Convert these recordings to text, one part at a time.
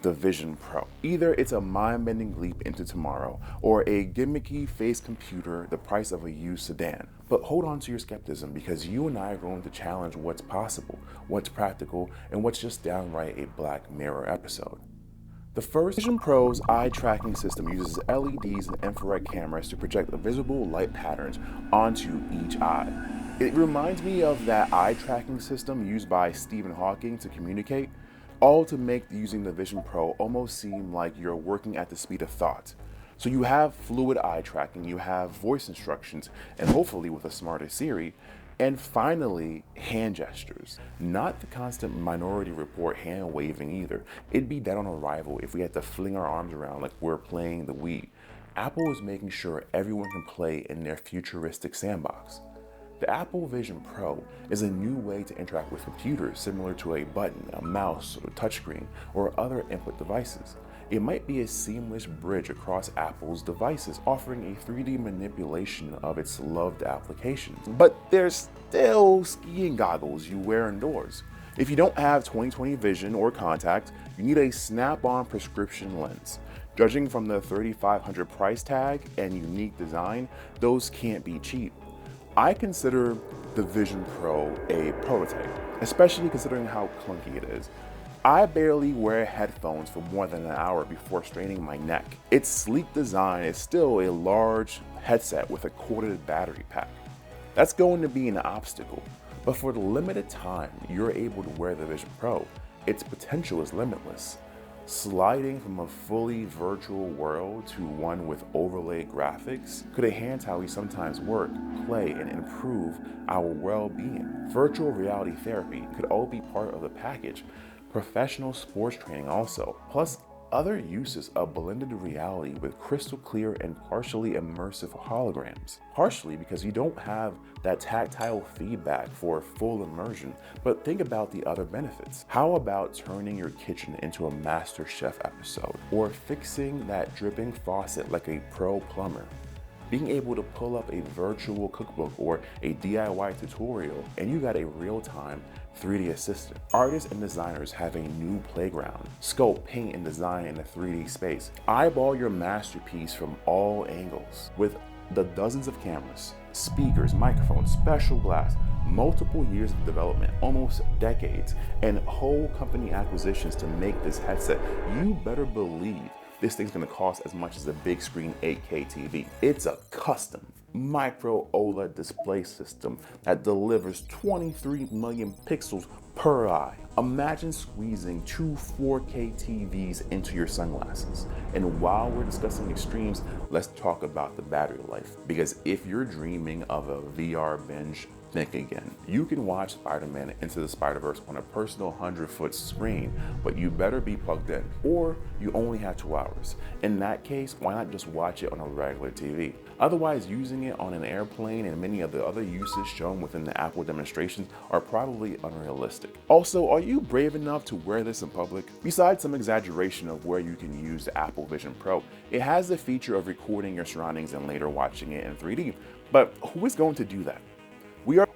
the Vision Pro. Either it's a mind-bending leap into tomorrow, or a gimmicky face computer the price of a used sedan. But hold on to your skepticism, because you and I are going to challenge what's possible, what's practical, and what's just downright a Black Mirror episode. The first Vision Pro's eye tracking system uses LEDs and infrared cameras to project visible light patterns onto each eye. It reminds me of that eye tracking system used by Stephen Hawking to communicate, all to make using the Vision Pro almost seem like you're working at the speed of thought. So you have fluid eye tracking, you have voice instructions, and hopefully with a smarter Siri, and finally, hand gestures. Not the constant Minority Report hand waving either. It'd be dead on arrival if we had to fling our arms around like we're playing the Wii. Apple is making sure everyone can play in their futuristic sandbox. The Apple Vision Pro is a new way to interact with computers, similar to a button, a mouse, or touchscreen, or other input devices. It might be a seamless bridge across Apple's devices, offering a 3D manipulation of its loved applications. But there's still skiing goggles you wear indoors. If you don't have 20/20 vision or contact, you need a snap-on prescription lens. Judging from the $3,500 price tag and unique design, those can't be cheap. I consider the Vision Pro a prototype, especially considering how clunky it is. I barely wear headphones for more than an hour before straining my neck. Its sleek design is still a large headset with a corded battery pack. That's going to be an obstacle, but for the limited time you're able to wear the Vision Pro, its potential is limitless. Sliding from a fully virtual world to one with overlaid graphics could enhance how we sometimes work, play, and improve our well-being. Virtual reality therapy could all be part of the package. Professional sports training also, plus other uses of blended reality with crystal clear and partially immersive holograms. Partially because you don't have that tactile feedback for full immersion, but think about the other benefits. How about turning your kitchen into a MasterChef episode, or fixing that dripping faucet like a pro plumber? Being able to pull up a virtual cookbook or a DIY tutorial, and you got a real-time 3D assistant. Artists and designers have a new playground. Sculpt, paint, and design in a 3D space. Eyeball your masterpiece from all angles. With the dozens of cameras, speakers, microphones, special glass, multiple years of development, almost decades, and whole company acquisitions to make this headset, you better believe this thing's gonna cost as much as a big screen 8K TV. It's a custom micro OLED display system that delivers 23 million pixels per eye. Imagine squeezing two 4K TVs into your sunglasses. And while we're discussing extremes, let's talk about the battery life. Because if you're dreaming of a VR binge, think again. You can watch Spider-Man Into the Spider-Verse on a personal 100-foot screen, but you better be plugged in, or you only have 2 hours. In that case, why not just watch it on a regular TV? Otherwise, using it on an airplane and many of the other uses shown within the Apple demonstrations are probably unrealistic. Also, are you brave enough to wear this in public? Besides some exaggeration of where you can use the Apple Vision Pro, it has the feature of recording your surroundings and later watching it in 3D. But who is going to do that?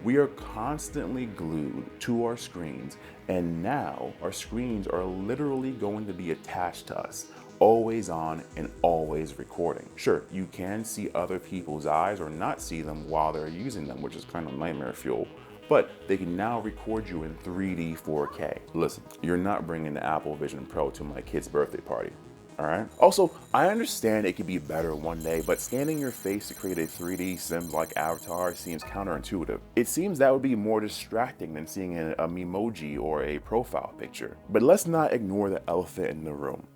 We are constantly glued to our screens, and now our screens are literally going to be attached to us, always on and always recording. Sure, you can see other people's eyes or not see them while they're using them, which is kind of nightmare fuel, but they can now record you in 3D 4K. Listen, you're not bringing the Apple Vision Pro to my kid's birthday party. All right. Also, I understand it could be better one day, but scanning your face to create a 3D Sims-like avatar seems counterintuitive. It seems that would be more distracting than seeing a memoji or a profile picture. But let's not ignore the elephant in the room.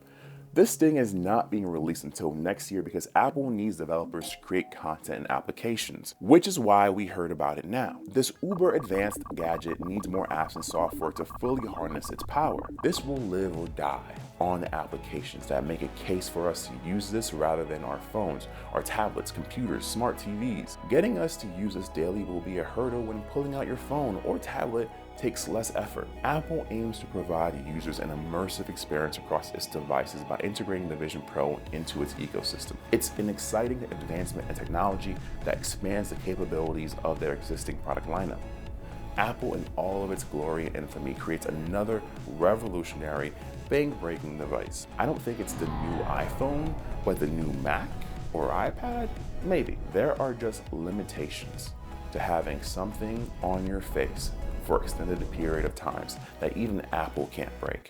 This thing is not being released until next year because Apple needs developers to create content and applications, which is why we heard about it now. This uber advanced gadget needs more apps and software to fully harness its power. This will live or die on the applications that make a case for us to use this rather than our phones, our tablets, computers, smart TVs. Getting us to use this daily will be a hurdle when pulling out your phone or tablet takes less effort. Apple aims to provide users an immersive experience across its devices by integrating the Vision Pro into its ecosystem. It's an exciting advancement in technology that expands the capabilities of their existing product lineup. Apple, in all of its glory and infamy, creates another revolutionary bank-breaking device. I don't think it's the new iPhone, but the new Mac or iPad? Maybe. There are just limitations to having something on your face for extended period of times that even Apple can't break.